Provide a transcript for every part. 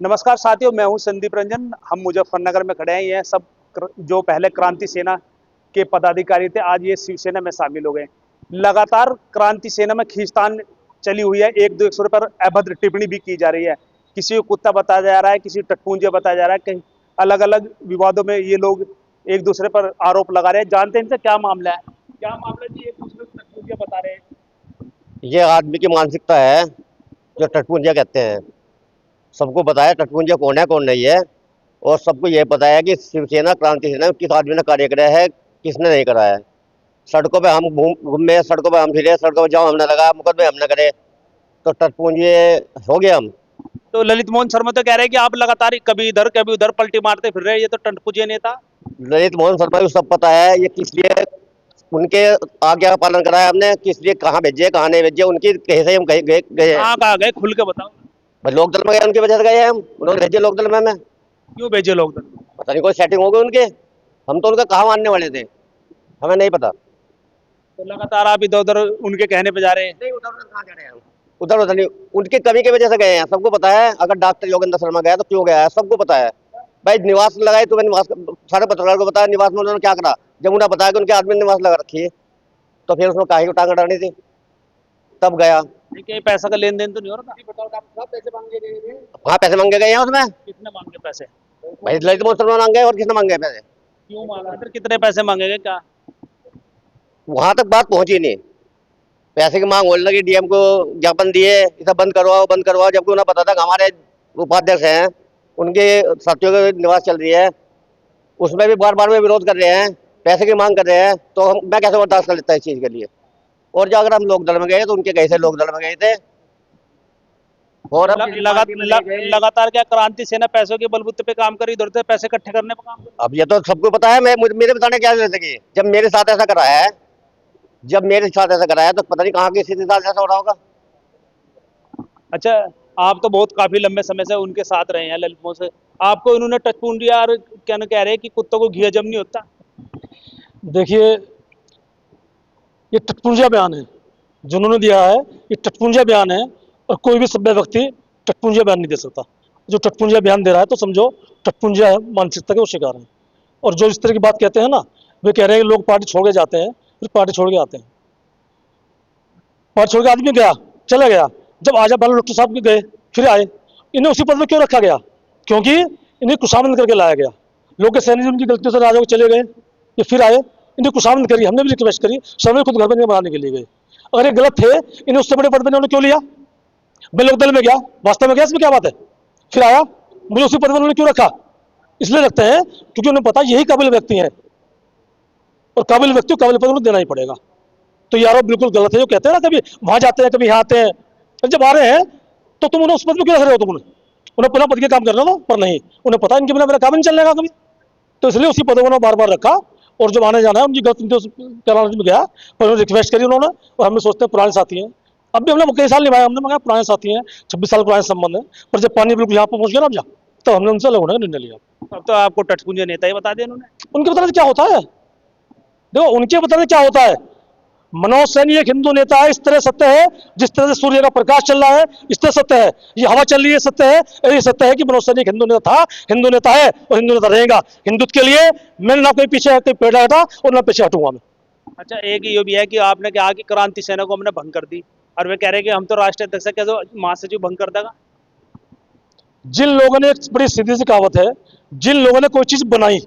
नमस्कार साथियों, मैं हूं संदीप रंजन। हम मुजफ्फरनगर में खड़े हैं। ये सब जो पहले क्रांति सेना के पदाधिकारी थे, आज ये शिवसेना में शामिल हो गए। लगातार क्रांति सेना में खींचतान चली हुई है। एक दूसरे पर अभद्र टिप्पणी भी की जा रही है। किसी को कुत्ता बताया जा रहा है, किसी को टटपूंजे बताया जा रहा है। कहीं अलग अलग विवादों में ये लोग एक दूसरे पर आरोप लगा रहे हैं। जानते हैं इनसे क्या मामला है। क्या मामला जी? एक दूसरे को टटपूंजे बता रहे हैं। ये आदमी की मानसिकता है जो टटपुंजिया कहते हैं। सबको पता है टटपुंजिया कौन है कौन नहीं है। और सबको ये पता है कि शिवसेना क्रांति सेना में किस आदमी ने कार्य करा है, किसने नहीं करा है। सड़कों पे हम घूमे, सड़कों पे हम फिरे, सड़कों पे जाम हमने लगा, मुकदमे हमने करे, तो टटपुंजिये हो गए हम। तो ललित मोहन शर्मा तो कह रहे हैं कि आप लगातार कभी इधर कभी उधर पलटी मारते फिर रहे हैं। ये तो टटपूंजे नेता। ललित मोहन शर्मा को सब पता है ये किस लिए उनके आज्ञा का पालन करा है हमने, किस लिए कहाँ भेजे कहाँ नहीं भेजे, उनकी कहीं से हम गए गए गए हैं। कहाँ कहाँ गए, खुल के बताओ। बस लोकदल में गए, उनकी वजह से गए हैं हम। उन्होंने भेजे लोकदल में हमें। क्यों भेजे लोग दल? पता नहीं कोई सेटिंग हो गई उनके। हम तो उनका कहाँ मानने वाले थे, हमें नहीं पता। तो लगातार आप इधर उधर उनके कहने पे जा रहे हैं। नहीं, उधर उधर कहाँ जा रहे हैं हम? उधर उधर नहीं, उनकी कमी की वजह से गए हैं, सबको पता है। अगर डॉक्टर योगेंद्र शर्मा गया तो क्यों गया है, सबको पता है। भाई निवास लगाए तो निवास, सारे पत्रकार को बताया निवास में उन्होंने क्या करा। जब उन्हें बताया कि उनके आदमी ने निवास लगा रखी है, तो फिर उसमें काहे को टांग अड़ानी थी, तब गया। देखिए, पैसा का लेन देन तो नहीं हो रहा था? बताओ, आप सब पैसे मांगे गए थे। वहाँ पैसे मांगे गए हैं उसमें। कितने मांगे पैसे? भाई ललित मोहन शर्मा मांगे और किसने मांगे पैसे? क्यों मांगा? फिर कितने पैसे मांगे गए? क्या? वहां तक बात पहुंची नहीं। पैसे की मांग होने लगी, डीएम को ज्ञापन दिए, इसे बंद करवाओ, जबकि उन्हें पता था कि हमारे उपाध्यक्ष हैं, उनके साथियों की निवास चल रही है, उसमें भी बार बार में विरोध कर रहे हैं, पैसे की मांग कर रहे हैं। तो मैं कैसे बर्दाश्त कर लेता इस चीज के लिए। और जो अगर हम लोकदल में गए तो उनके कैसे लोकदल में गए थे। और अब लगातार क्या क्रांति सेना पैसों के बलबूते पे काम करी, इधर से पैसे इकट्ठे करने पे काम करी? अब ये तो सबको पता है। मेरे बताने क्या जरूरत है कि जब मेरे साथ ऐसा करा है, जब मेरे साथ ऐसा करा है तो पता नहीं कहाँ की स्थिति साथ ऐसा हो रहा होगा। अच्छा, आप तो बहुत काफी लंबे समय से उनके साथ रहे हैं ललित मोहन से। आपको इन्होंने टचपूंजिया और क्या न कह रहे हैं कि कुत्तों को घी हजम नहीं होता? देखिए, ये टटपुंजिया बयान है जो उन्होंने दिया है। ये टटपुंजिया बयान है और कोई भी सभ्य व्यक्ति टटपुंजिया बयान नहीं दे सकता। जो टटपुंजिया बयान दे रहा है तो समझो टटपुंजिया मानसिकता के वो शिकार हैं। और जो इस तरह की बात कहते हैं ना, वे कह रहे हैं कि लोग पार्टी छोड़ के जाते हैं, फिर पार्टी छोड़ के आते हैं। पार्टी छोड़ के आदमी गया, चला गया। जब आजा बाला डॉक्टर साहब के गए, फिर आए। इन्हें उसी पद में क्यों रखा गया? क्योंकि इन्हें कुशामंद करके लाया गया। लोग के सैनिक उनकी गलतियों से राजा को चले गए, ये फिर आए, इन्हें कुशामंद करी। हमने भी रिक्वेस्ट करी, सबने खुद घर में बनाने के लिए गए। अगर ये गलत थे, इन्हें उससे बड़े पद पर उन्होंने क्यों लिया? मैं लोकदल में गया, वास्तव में गया, इसमें क्या बात है? फिर आया, मुझे उसी पद पर उन्होंने क्यों रखा? इसलिए रखते हैं क्योंकि उन्हें पता यही काबिल व्यक्ति हैं, और काबिल व्यक्ति को काबिल पद उन्हें देना ही पड़ेगा। तो ये आरोप बिल्कुल गलत है जो कहते हैं ना, कभी वहां जाते हैं कभी यहाँ आते हैं। जब आ रहे हैं तो तुम उन्हें उस पद में क्यों रख रहे हो? तुम उन्हें पुनः पद के काम करना दो, पर नहीं, उन्हें पता इनके बिना मेरा काम नहीं चलने का कभी। तो इसलिए उसी पद को बार बार रखा। और जब आने जाना है उनकी गलती कराने में गया, पर उन्होंने रिक्वेस्ट करी उन्होंने। और हमने सोचते हैं पुराने साथी हैं, अब भी हमने कई साल निभाया, हमने मगर पुराने साथी हैं, 26 साल पुराने संबंध है। पर जब पानी बिल्कुल यहाँ पर पहुंच गया ना, अब जा, तो हमने उनसे अलग होने का निर्णय लिया। अब तो आपको टचपूंजे नेता ही बता दिया उन्होंने। उनके बताने से क्या होता है? देखो, उनके बताने से क्या होता है। मनोज सैनी एक हिंदू नेता है, इस तरह सत्य है। जिस तरह से सूर्य का प्रकाश चल रहा है, इस तरह सत्य है। ये हवा चल रही है, सत्य है। और ये सत्य है कि मनोज सैनी एक हिंदू नेता था, हिंदू नेता है और हिंदू नेता रहेगा। हिंदुत्व के लिए मैंने ना कोई पीछे कोई पेड़ हटा और ना पीछे हटूंगा मैं। अच्छा, एक ये भी है कि आपने कहा कि क्रांति सेना को हमने भंग कर दी, और वे कह रहे हैं कि हम तो राष्ट्रीय अध्यक्ष है, क्या जो महासचिव भंग कर देगा? जिन लोगों ने, एक बड़ी सीधी सी कहावत है, जिन लोगों ने कोई चीज बनाई,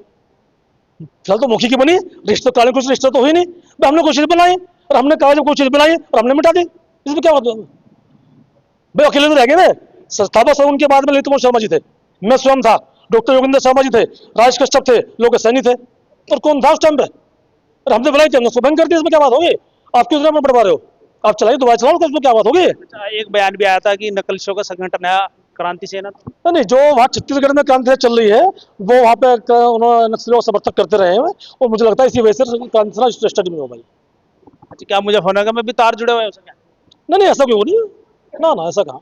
फिलहाल तो मुखी की बनी, रिश्ते काले कुछ रिश्ते तो हुई नहीं। हमने कोई चीज बनाई और हमने कहा जब कोई चीज बनाई और हमने मिटा दी, इसमें क्या मतलब? भाई अकेले तो रह गए ना। संस्थापक सर उनके बाद में ललित मोहन शर्मा जी थे, मैं स्वयं था, डॉक्टर योगेंद्र शर्मा जी थे, राज कश्यप थे, लोग सैनी थे। और कौन था उस टाइम पे? और हमने बनाई थी, हमने उसको भंग कर दिया, इसमें क्या बात होगी? आप क्यों इतना बढ़वा रहे हो? आप चलाइए, दोबारा चलाओ, उसमें क्या बात होगी? अच्छा, एक बयान भी आया था कि नक्सलियों का संगठन है क्रांति सेना। नहीं, जो वहाँ छत्तीसगढ़ में क्रांति चल रही है, वो वहाँ पे उन्होंने नक्सलियों का समर्थक करते रहे हैं। और मुझे लगता है इसी वजह से क्रांति स्टडी में हो भाई। अच्छा, क्या मुजफ्फरनगर में भी तार जुड़े हुए हैं उससे क्या? नहीं, ऐसा क्यों नहीं? ना, ऐसा कहाँ,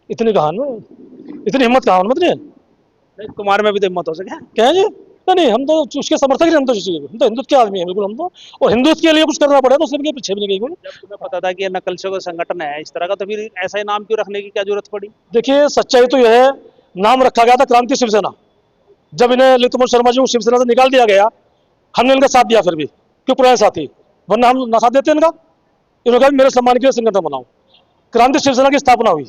इतनी कहान में, इतनी हिम्मत कहाँ मत नहीं। नहीं, कुमार में भी तो हिम्मत हो सके। क्या है जी? नहीं, हम तो उसके समर्थक ही, हम तो हिंदुत्व के आदमी हैं बिल्कुल। हम तो, और हिंदुत्व के लिए कुछ करना पड़े तो उसके पीछे भी नहीं गई। जब तुम्हें पता था कि ये नक्सलियों का संगठन है इस तरह का, तो फिर ऐसा ही नाम क्यों रखने की क्या जरूरत पड़ी? देखिए, सच्चाई तो यह है, नाम रखा गया था क्रांति शिवसेना। जब इन्हें ललित मोहन शर्मा जी को शिवसेना से निकाल दिया गया, हमने इनका साथ दिया फिर भी, क्यों पुराने साथी, वरना हम ना साथ देते इनका। इन्होंने कहा मेरे सम्मान के लिए संगठन बनाओ, क्रांति शिवसेना की स्थापना हुई।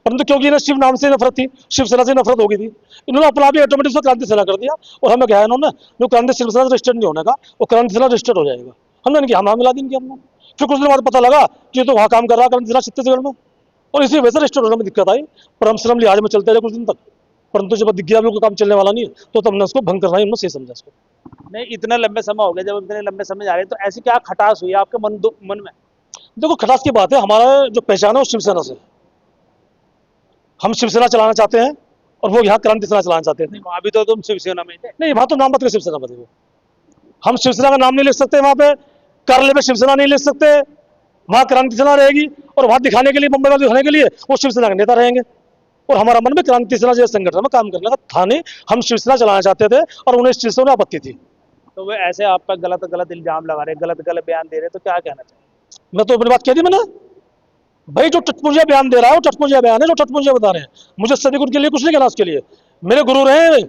परंतु क्योंकि इन्हें शिव नाम से नफरत थी, शिवसेना से नफरत हो गई थी, इन्होंने अपना भी ऑटोमेटिक उसको क्रांति सेना कर दिया। और हमें क्या है, इन्होंने जो क्रांति शिवसेना से रजिस्टर्ड नहीं होने का, वो क्रांति सेना रजिस्टर्ड हो जाएगा। हमने इनकी हम मिला दी इनकी हमने। फिर कुछ दिन बाद पता लगा कि ये तो वहाँ काम कर रहा है क्रांति सेना छत्तीसगढ़ में, और इसी वजह से रजिस्टर्ड होने में दिक्कत आई। पर हम श्रम लिहाज में चलते रहे कुछ दिन तक, परंतु जब दिख गया भी काम चलने वाला नहीं है, तो हमने उसको भंग करना ही हमने सही समझा इसको। नहीं, इतना लंबे समय हो गया, जब इतने लंबे समय जा रहे हैं, तो ऐसी क्या खटास हुई आपके मन में? देखो खटास की बात है, हमारा जो पहचान है वो शिवसेना से, हम शिवसेना चलाना चाहते हैं, और वो यहाँ क्रांति सेना चलाना चाहते थे। वहां भी तो तुम शिवसेना में थे। नहीं, वहां तो नाम बदल शिवसेना बदले वो, हम शिवसेना का नाम नहीं लिख सकते वहां पे, कार्यालय पे शिवसेना नहीं लिख सकते, वहां क्रांति सेना रहेगी, और वहां दिखाने के लिए, मुंबई में दिखाने के लिए वो शिवसेना के नेता रहेंगे। और हमारा मन में क्रांति सेना जैसे संगठन में काम करने का था नहीं, हम शिवसेना चलाना चाहते थे, और उन्हें इस चीज से उन्हें आपत्ति थी। तो वे ऐसे आप पर गलत गलत इल्जाम लगा रहे, गलत गलत बयान दे रहे, तो क्या कहना चाहिए? मैं तो अपनी बात कह दी मैंने, भाई जो टटपुंजिया बयान दे रहा है वो टटपुंजिया बयान है, जो टटपुंजिया बता रहे हैं। मुझे सदी उनके लिए कुछ नहीं कहना उसके लिए, मेरे गुरु रहे हैं,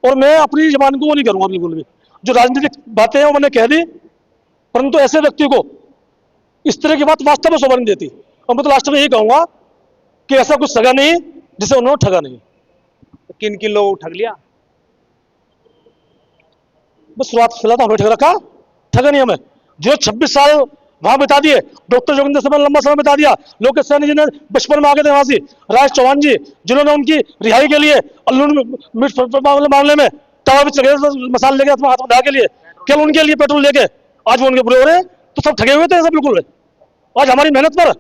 और मैं अपनी जबान को वो नहीं करूंगा बिल्कुल भी। जो राजनीतिक बातें हैं वो मैंने कह दी, परंतु ऐसे व्यक्ति को इस तरह की बात वास्तव में शोभा नहीं देती। और मैं तो लास्ट में यही कहूंगा कि ऐसा कुछ सगा नहीं जिसे उन्होंने ठगा नहीं। तो किन किन लोगों को ठग लिया? बस शुरुआत फिलहाल तो हमें ठग रखा, ठगा नहीं हमें। जो 26 साल वहां बिता दिए, डॉक्टर जोगिंदर सिंह ने लंबा समय बिता दिया, लोकेश सैनी जी ने बचपन में आ गए थे वहां से, राज चौहान जी जिन्होंने उनकी रिहाई के लिए मामले में तवा भी चले मसाल लेके अपने हाथ में ढा के लिए, केवल उनके लिए पेट्रोल लेके आज वो उनके बुरे हो रहे हैं। तो सब ठगे हुए थे सब बिल्कुल। आज हमारी मेहनत पर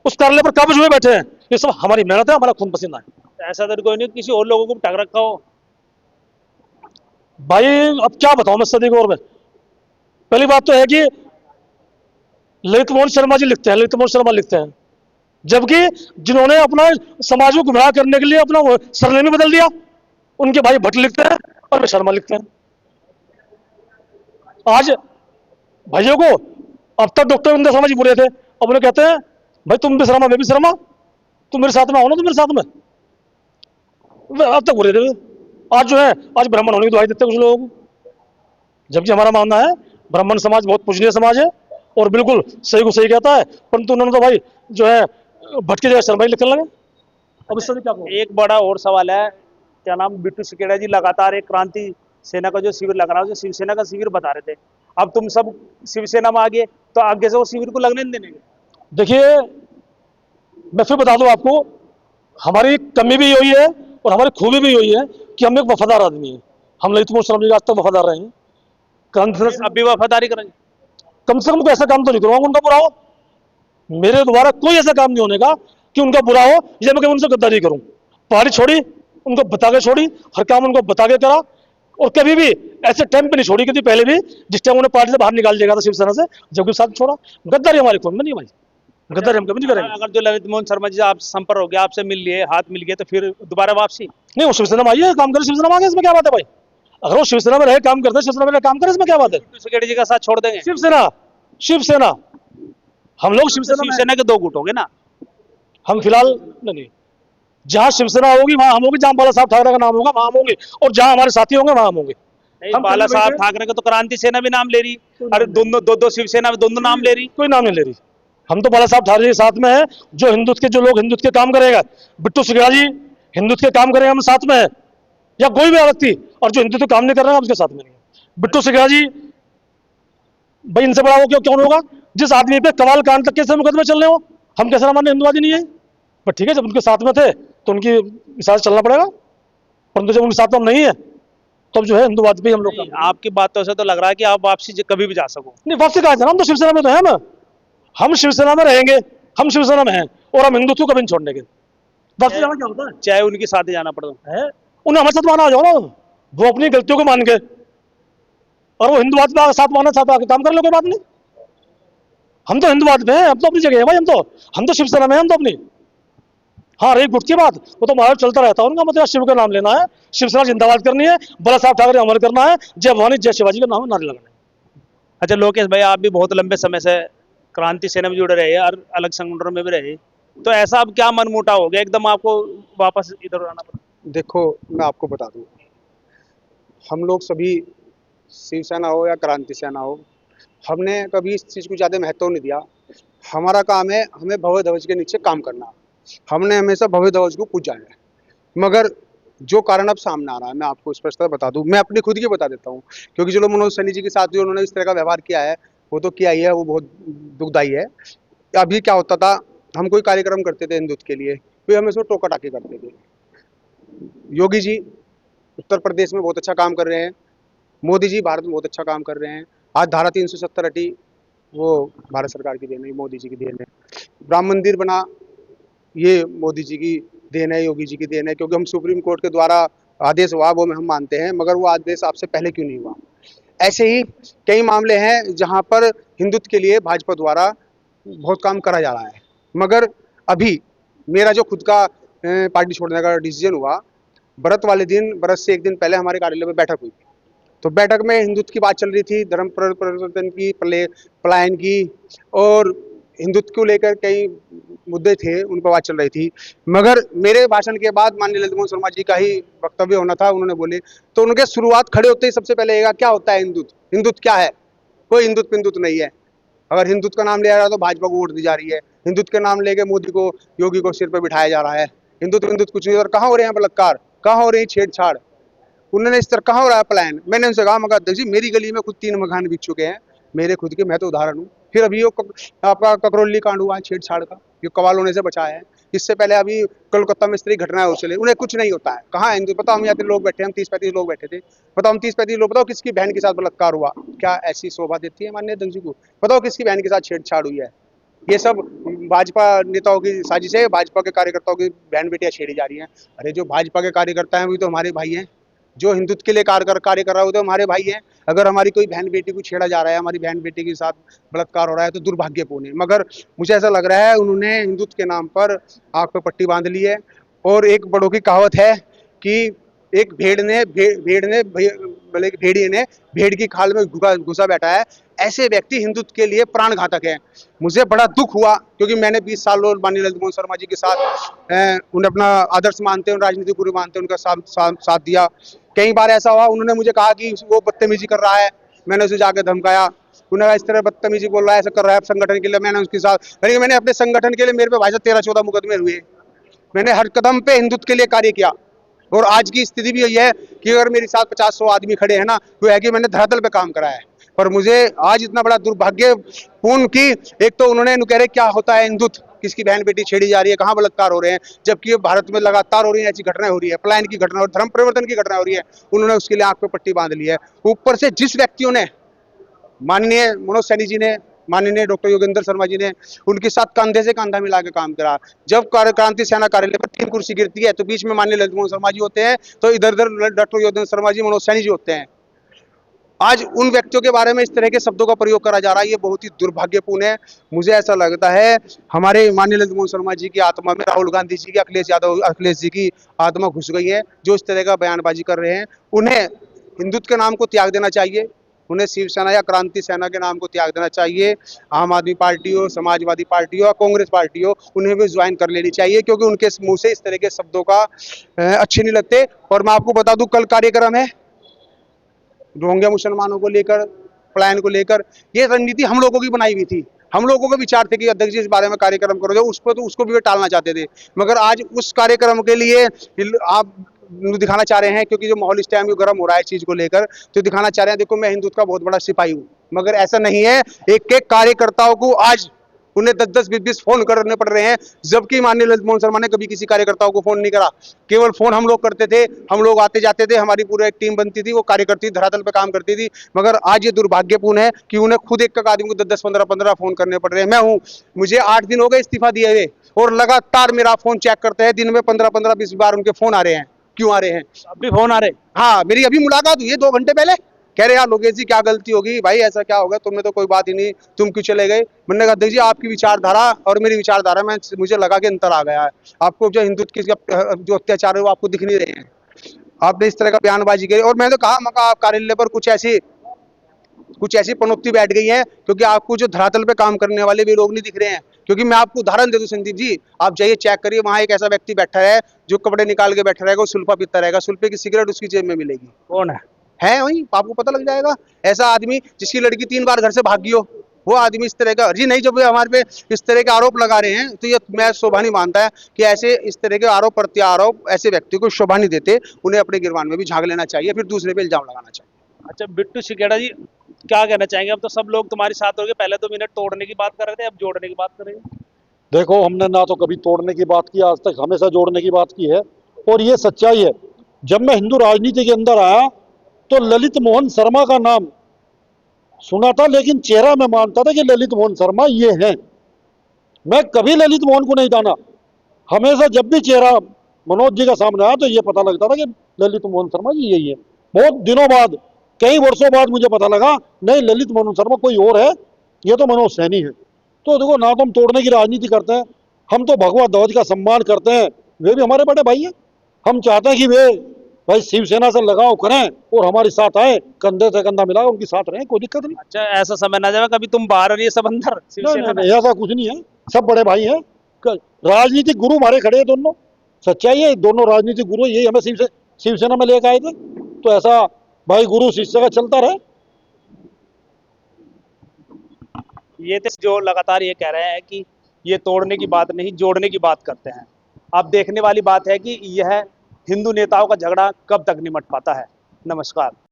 उस कार्यालय पर काबिज हुए बैठे हैं, ये सब हमारी मेहनत है, हमारा खून पसीना है। ऐसा तो कोई नहीं किसी और लोगों को ठग रखा हो? भाई अब क्या बताऊं मैं सदी और में। पहली बात तो है कि ललित मोहन शर्मा जी लिखते हैं, ललित मोहन शर्मा लिखते हैं, जबकि जिन्होंने अपना समाज को गुमराह करने के लिए अपना सरनेम ही बदल दिया, उनके भाई भट्ट लिखते हैं और वे शर्मा लिखते हैं। आज भाइयों को, अब तक डॉक्टर जोगिंदर शर्मा जी बुरे थे, अब उन्हें कहते हैं भाई तुम भी शर्मा मैं भी शर्मा, तुम मेरे साथ में आओ ना, तुम मेरे साथ में। अब तक बुरे थे, आज जो है आज ब्राह्मण होने की दुहाई देते कुछ लोगों को, जबकि हमारा मानना है ब्राह्मण समाज बहुत पूजनीय समाज है और बिल्कुल सही को सही कहता है, परंतु उन्होंने तो भाई जो है भटके जगह शर्मा ही लिखने लगे। अब इससे क्या कहूं? एक बड़ा और सवाल है, क्या नाम, बिट्टू सिकेड़ा जी लगातार एक क्रांति सेना का जो शिविर लग रहा है, जो शिवसेना का शिविर बता रहे थे, अब तुम सब शिवसेना में आ गए, तो आगे से वो शिविर को लगने नहीं देंगे? देखिए मैं फिर बता दूं आपको, हमारी कमी भी यही है और हमारी खूबी भी यही है कि हम एक वफादार आदमी हैं। हम ललित मोहन शर्मा जी आज तक वफादार रहे हैं, अब भी वफादारी करेंगे? कम से कम कोई ऐसा काम तो नहीं करूंगा उनका बुरा हो। मेरे द्वारा कोई ऐसा काम नहीं होने का कि उनका बुरा हो या मैं उनसे गद्दारी करूं। पार्टी छोड़ी, उनको बता के छोड़ी, हर काम उनको बता के करा, और कभी भी ऐसे टाइम पे नहीं छोड़ी क्योंकि पहले भी जिस टाइम उन्हें पार्टी से बाहर निकाल दिया था शिवसेना से, जब साथ छोड़ा। गद्दारी हमारे खून में नहीं भाई, गद्दारी हम कभी नहीं करेंगे। अगर जो ललित मोहन शर्मा जी आप संपर्क हो गया, आपसे मिल लिए, हाथ मिल गए, तो फिर दोबारा वापसी? नहीं, वो शिवसेना में आइए, काम करे, शिवसेना में आ गए, इसमें क्या बात है भाई। अगर वो शिवसेना में रहे काम करते, शिवसेना में रहे काम करे, इसमें क्या बात है। बिट्टू सिकेड़ा जी का साथ छोड़ देंगे? शिवसेना, शिवसेना, हम लोग शिवसेना के दो गुट हो गए ना। हम फिलहाल नहीं, जहां शिवसेना होगी वहां हम होंगे, जहां बाला साहब ठाकरे का नाम होगा वहां हम होंगे, और जहां हमारे साथी होंगे वहां हम होंगे। हम बाला साहब ठाकरे का तो क्रांति सेना भी नाम ले रही, अरे दोनों दो शिवसेना में दोनों नाम ले रही। कोई नाम नहीं ले रही, हम तो बाला साहब ठाकरे के साथ में है। जो हिंदुत्व के, जो लोग हिंदुत्व के काम करेगा, बिट्टू सिकेड़ा जी हिंदुत्व के काम करेगा, हम साथ में है, या कोई भी व्यक्ति, और जो हिंदुत्व काम नहीं कर रहा है उसके साथ में नहीं है। बिट्टू सिकेड़ा जी भाई, इनसे बड़ा वो क्यों होगा जिस आदमी पे कमाल कांड तक कैसे मुकदमे चल रहे हो। हम कैसे हमारे हिंदुवादी नहीं है, पर ठीक है, जब उनके साथ में थे तो उनकी हिसाब से चलना पड़ेगा, परंतु जब उनके साथ में हम नहीं है तब जो है हिंदुवाद पे हम लोग। आपकी बातों से तो लग रहा है कि आप वापसी कभी भी जा सको। नहीं, वापसी कहा जाना, हम तो शिवसेना में तो है ना, हम शिवसेना में रहेंगे, हम शिवसेना में हैं, और हम हिंदुत्व कभी नहीं छोड़ने के। वापसी जाना क्या होता है, चाहे उनके साथ ही जाना पड़े है, उन्हें हमारे साथ माना आ जाओ ना, वो अपनी गलतियों को मान के, और वो हिंदुवाद पे साथ माना चाहता है, काम कर लो, कोई बात नहीं। हम तो हिंदुवाद पे हैं, हम तो अपनी जगह है भाई, हम तो शिवसेना में हैं, हम तो अपनी। हाँ, रही गुट की बात, वो तो हमारा चलता रहता है, उनका मतलब शिव का नाम लेना है, शिवसेना जिंदाबाद करनी है, बाला साहब ठाकरे अमर करना है, जय भवानी जय शिवाजी का नाम नारे लगाना है। अच्छा लोकेश भाई, आप भी बहुत लंबे समय से क्रांति सेना में जुड़े रहे और अलग संगठनों में भी रहे, तो ऐसा अब क्या मनमुटाव हो गया एकदम आपको वापस इधर आना पड़ा? देखो, मैं आपको बता दूं, हम लोग सभी शिवसेना हो या क्रांति सेना हो, हमने कभी इस चीज़ को ज़्यादा महत्व नहीं दिया। हमारा काम है हमें भव्य ध्वज के नीचे काम करना। हमने हमेशा भव्य ध्वज को पूजा है। मगर जो कारण अब सामने आ रहा है, मैं आपको स्पष्टता बता दूं, मैं अपनी खुद की बता देता हूँ, क्योंकि जो लोग मनोज सैनी जी के साथ जो उन्होंने इस तरह का व्यवहार किया है, वो तो किया ही है, वो बहुत दुखदायी है। अभी क्या होता था, हम कोई कार्यक्रम करते थे हिंदुत्व के लिए, तो हमें उसमें टोका टाकी करते थे। योगी जी उत्तर प्रदेश में बहुत अच्छा काम कर रहे हैं, मोदी जी भारत में बहुत अच्छा काम कर रहे हैं। आज धारा 370 हटी, वो भारत सरकार की देन है, मोदी जी की देन है। राम मंदिर बना, ये मोदी जी की देन है, योगी जी की देन है, क्योंकि हम सुप्रीम कोर्ट के द्वारा आदेश हुआ वो हम मानते हैं, मगर वो आदेश आपसे पहले क्यों नहीं हुआ। ऐसे ही कई मामले हैं जहां पर हिंदुत्व के लिए भाजपा द्वारा बहुत काम करा जा रहा है। मगर अभी मेरा जो खुद का पार्टी छोड़ने का डिसीजन हुआ, व्रत वाले दिन, व्रत से एक दिन पहले हमारे कार्यालय में बैठक हुई। तो बैठक में हिंदुत्व की बात चल रही थी, धर्म परिवर्तन की, पलायन की, और हिंदुत्व को लेकर कई मुद्दे थे, उन पर बात चल रही थी। मगर मेरे भाषण के बाद माननीय ललित मोहन शर्मा जी का ही वक्तव्य होना था, उन्होंने बोले, तो उनके शुरुआत खड़े होते ही सबसे पहले क्या होता है हिंदुत्व, हिंदुत्व क्या है। कोई हिंदुत्व हिंदुत्व नहीं है। अगर हिंदुत्व का नाम लिया जा रहा है तो भाजपा को वोट दी जा रही है, हिंदुत्व के नाम लेके मोदी को, योगी को सिर पर बिठाया जा रहा है। हिंदुत्व हिंदुत्व कुछ नहीं। और कहाँ हो रहे हैं बलात्कार, कहाँ हो रही है छेड़छाड़, उन्होंने इस तरह कहाँ हो रहा है प्लान। मैंने उनसे कहा, मगर अध्यक्ष जी मेरी गली में खुद 3 मकान बिक चुके हैं, मेरे खुद के, मैं तो उदाहरण हूँ। फिर अभी आपका ककरौली कांड हुआ है छेड़छाड़ का, ये कवाल होने से बचा है। इससे पहले अभी कोलकाता में इस तरह घटनाएं हो चले, उन्हें कुछ नहीं होता है। कहाँ है हिंदू, बताओ। हम यहाँ पे लोग बैठे हैं, हम 30-35 लोग बैठे थे, बताओ हम 30-35 लोग, बताओ किसकी बहन के साथ बलात्कार हुआ, क्या ऐसी शोभा देती है माननीय अध्यक्ष जी को। बताओ किसकी बहन के साथ छेड़छाड़ हुई है। ये सब भाजपा नेताओं की साजिश है, भाजपा के कार्यकर्ताओं की बहन बेटियां छेड़ी जा रही हैं। अरे जो भाजपा के कार्यकर्ता हैं वो तो हमारे भाई हैं, जो हिंदुत्व के लिए कार्य कर रहा है वो तो हमारे भाई हैं। अगर हमारी कोई बहन बेटी को छेड़ा जा रहा है, हमारी बहन बेटी के साथ बलात्कार हो रहा है, तो दुर्भाग्यपूर्ण है। मगर मुझे ऐसा लग रहा है उन्होंने हिंदुत्व के नाम पर आंख पे पट्टी बांध ली है। और एक बड़ों की कहावत है कि एक भेड़िए ने भेड़ की खाल में घुसा बैठा है। ऐसे व्यक्ति हिंदुत्व के लिए प्राण घातक है। मुझे बड़ा दुख हुआ, क्योंकि मैंने 20 साल माननीय ललित मोहन शर्मा जी के साथ उन्हें अपना आदर्श मानते हैं, राजनीतिक गुरु मानते हैं, उनका साथ दिया। कई बार ऐसा हुआ, उन्होंने मुझे कहा कि वो बदतमीजी कर रहा है, मैंने उसे जाकर धमकाया। उन्होंने इस तरह बदतमीजी बोल रहा है, ऐसा कर रहा है संगठन के लिए, मैंने उसके साथ, मैंने अपने संगठन के लिए, मेरे पे भाई साहब 13-14 मुकदमे हुए। मैंने हर कदम पे हिंदुत्व के लिए कार्य किया। और आज की स्थिति भी यही है कि अगर मेरे साथ 50-100 आदमी खड़े हैं ना, तो है कि मैंने धरातल पे काम करा है। पर मुझे आज इतना बड़ा दुर्भाग्यपूर्ण कि एक तो उन्होंने कह रहे क्या होता है हिंदुत्व, किसकी बहन बेटी छेड़ी जा रही है, कहाँ बलात्कार हो रहे हैं, जबकि भारत में लगातार हो रही है ऐसी घटनाएं हो रही है, पलायन की घटना और धर्म परिवर्तन की घटना हो रही है। उन्होंने उसके लिए आंख पे पट्टी बांध ली है। ऊपर से जिस व्यक्तियों ने, माननीय मनोज सैनी जी ने, माननीय डॉक्टर योगेंद्र शर्मा जी ने उनके साथ कंधे से कंधा मिला के काम करा। जब क्रांति सेना कार्यालय पर 3 कुर्सी गिरती है तो बीच में माननीय ललित मोहन शर्मा जी होते हैं, तो इधर उधर डॉक्टर योगेंद्र शर्मा जी, मनोज सैनी जी होते हैं। आज उन व्यक्तियों के बारे में इस तरह के शब्दों का प्रयोग करा जा रहा है, ये बहुत ही दुर्भाग्यपूर्ण है। मुझे ऐसा लगता है हमारे माननीय ललित मोहन शर्मा जी की आत्मा में राहुल गांधी जी की, अखिलेश जी की आत्मा घुस गई है, जो इस तरह का बयानबाजी कर रहे हैं। उन्हें हिंदुत्व के नाम को त्याग देना चाहिए, उन्हें शिवसेना या क्रांति सेना के नाम को त्याग देना चाहिए। आम आदमी पार्टी हो, समाजवादी पार्टी हो, कांग्रेस पार्टी हो, उन्हें भी ज्वाइन कर लेनी चाहिए, क्योंकि उनके मुंह से इस तरह के शब्दों का अच्छे नहीं लगते। और मैं आपको बता दूं, कल कार्यक्रम है रोहिंग्या मुसलमानों को लेकर, पलायन को लेकर। ये रणनीति हम लोगों की बनाई हुई थी। हम लोगों के विचार थे कि अध्यक्ष जी इस बारे में कार्यक्रम करोगे, उस पर तो उसको भी वे टालना चाहते थे। मगर आज उस कार्यक्रम के लिए आप दिखाना चाह रहे हैं, क्योंकि जो माहौल इस टाइम गर्म हो रहा है इस चीज को लेकर, तो दिखाना चाह रहे हैं देखो मैं हिंदुत्व का बहुत बड़ा सिपाही हूँ। मगर ऐसा नहीं है। एक एक कार्यकर्ताओं को आज उन्हें 10-10, 20-20 फोन करने पड़ रहे हैं, जबकि माननीय ललित मोहन शर्मा ने कभी किसी कार्यकर्ताओं को फोन नहीं करा। केवल फोन हम लोग करते थे, हम लोग आते जाते थे, हमारी पूरी एक टीम बनती थी, वो कार्यकर्ती धरातल पे काम करती थी। मगर आज ये दुर्भाग्यपूर्ण है कि उन्हें खुद एक आदमी को 10-10, 15-15 फोन करने पड़ रहे हैं। मैं हूँ, मुझे 8 दिन हो गए इस्तीफा दिए हुए, और लगातार मेरा फोन चेक करते हैं, दिन में 15-15, 20 बार उनके फोन आ रहे हैं। क्यों आ रहे हैं? अब भी फोन आ रहे? हाँ, मेरी अभी मुलाकात हुई है 2 घंटे पहले। कह रहे यार लोकेश जी क्या गलती होगी भाई, ऐसा क्या होगा, तुमने तो कोई बात ही नहीं, तुम क्यों चले गए। मैंने कहा अध्यक्ष जी आपकी विचारधारा और मेरी विचारधारा में मुझे लगा कि अंतर आ गया है। आपको जो हिंदुत्व की जो अत्याचार है वो आपको दिख नहीं रहे हैं। आपने इस तरह का बयानबाजी करी, और मैंने तो कहा, आप कार्यालय पर कुछ ऐसी कुछ ऐसी पनौती बैठ गई है, क्योंकि आपको जो धरातल पे काम करने वाले भी लोग नहीं दिख रहे हैं। क्योंकि मैं आपको उदाहरण दे दूं संदीप जी, आप जाइए चेक करिए, वहां एक ऐसा व्यक्ति बैठा है जो कपड़े निकाल के बैठा रहेगा, वो सुल्फा पीता रहेगा, सुल्फे की सिगरेट उसकी जेब में मिलेगी। कौन है वही, आपको पता लग जाएगा। ऐसा आदमी जिसकी लड़की 3 बार घर से भागी हो, वो आदमी इस तरह का जी नहीं, जब हमारे पे इस तरह के आरोप लगा रहे हैं तो ये मैं शोभा नहीं मानता है कि ऐसे इस तरह के आरोप प्रत्यारोप ऐसे व्यक्ति को शोभा नहीं देते। उन्हें अपने गिरबान में भी झांक लेना चाहिए, फिर दूसरे पे इल्जाम लगाना चाहिए। अच्छा बिट्टू शिकेड़ा जी, क्या कहना चाहेंगे? अब तो सब लोग तुम्हारे साथ हो गए, पहले तो मिनट तोड़ने की बात कर रहे थे, अब जोड़ने की बात करेंगे। देखो, हमने ना तो कभी तोड़ने की बात की, आज तक हमेशा जोड़ने की बात की है। और ये सच्चाई है। जब मैं हिंदू राजनीति के अंदर आया तो ललित मोहन शर्मा का नाम सुना था, लेकिन चेहरा मैं मानता था कि ललित मोहन शर्मा ये हैं। मैं कभी ललित मोहन को नहीं जाना। हमेशा जब भी चेहरा मनोज जी का सामने आया तो ये पता लगता था कि ललित मोहन शर्मा जी यही है। बहुत दिनों बाद, कई वर्षों बाद मुझे पता लगा नहीं, ललित मोहन शर्मा कोई और है, ये तो मनोज सैनी है। तो देखो, ना तो हम तोड़ने की राजनीति करते हैं, हम तो भगवा ध्वज का सम्मान करते हैं। वे भी हमारे बड़े भाई हैं। हम चाहते हैं कि वे भाई शिवसेना से लगाव करें और हमारे साथ आए, कंधे से कंधा मिला उनके साथ रहें, कोई दिक्कत नहीं। अच्छा, ऐसा समय ना जाए कभी तुम बाहर और ये सब अंदर नहीं शिवसेना नहीं में। नहीं, ऐसा कुछ नहीं है, सब बड़े भाई हैं। राजनीतिक गुरु हमारे खड़े हैं दोनों। सच्चाई है, दोनों राजनीतिक गुरु यही हमें शिवसेना में लेकर आए थे। तो ऐसा भाई गुरु शिष्य का चलता रहे। ये तो जो लगातार ये कह रहे हैं कि ये तोड़ने की बात नहीं, जोड़ने की बात करते हैं। अब देखने वाली बात है कि यह हिंदू नेताओं का झगड़ा कब तक निमट पाता है। नमस्कार।